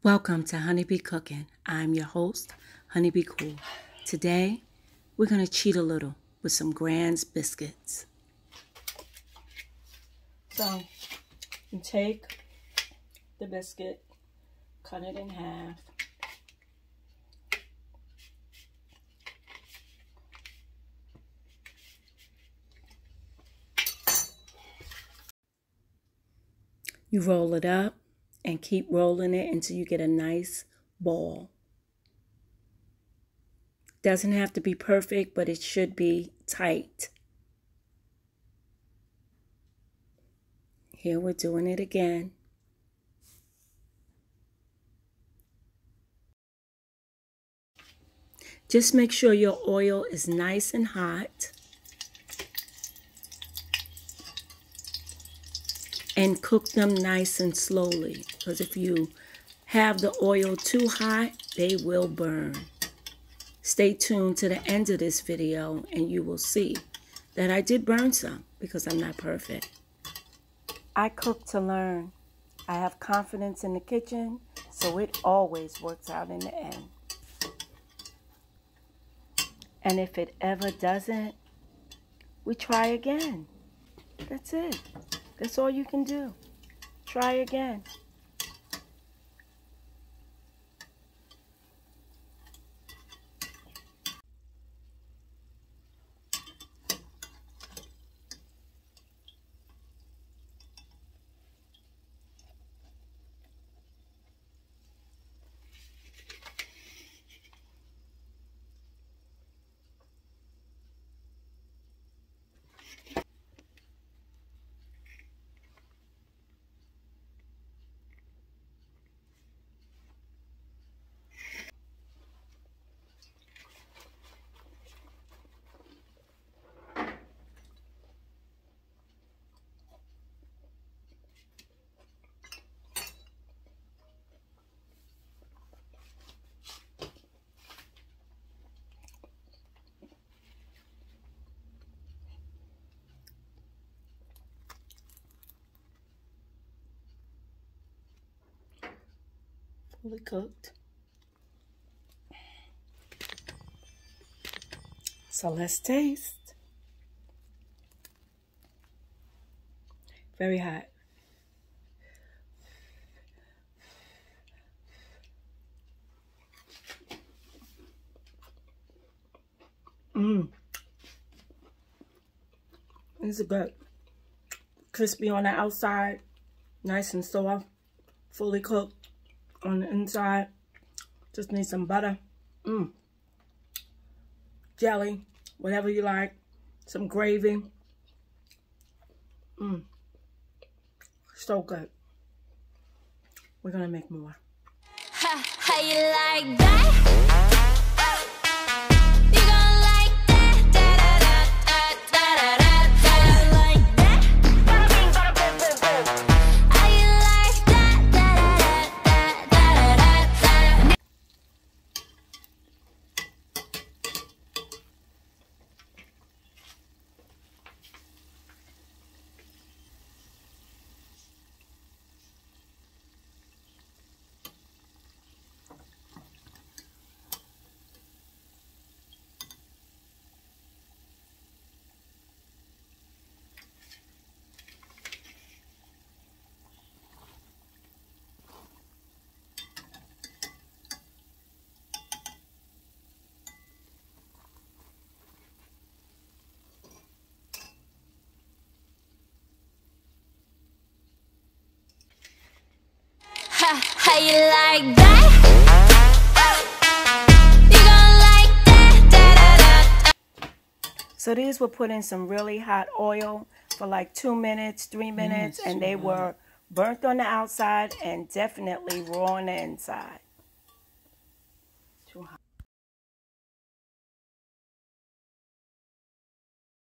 Welcome to Honeybee Cooking. I'm your host, Honeybee Cool. Today, we're going to cheat a little with some Grand's biscuits. So, you take the biscuit, cut it in half. You roll it up and keep rolling it until you get a nice ball. Doesn't have to be perfect, but it should be tight. Here we're doing it again. Just make sure your oil is nice and hot. And cook them nice and slowly, because if you have the oil too hot, they will burn. Stay tuned to the end of this video and you will see that I did burn some because I'm not perfect. I cook to learn. I have confidence in the kitchen, so it always works out in the end. And if it ever doesn't, we try again. That's it. That's all you can do. Try again. Fully cooked. So let's taste. Very hot. These are good. Crispy on the outside, nice and soft, fully cooked on the inside. Just need some butter, jelly, whatever you like, some gravy. So good. We're gonna make more. How you like that? You gonna like that? Da da da da da da da. Like that? How you like that? Da da da da da da. How you like that? You gonna like that? Da da da. So these were put in some really hot oil for like 2 minutes, 3 minutes, and they were burnt on the outside and definitely raw on the inside. Too hot.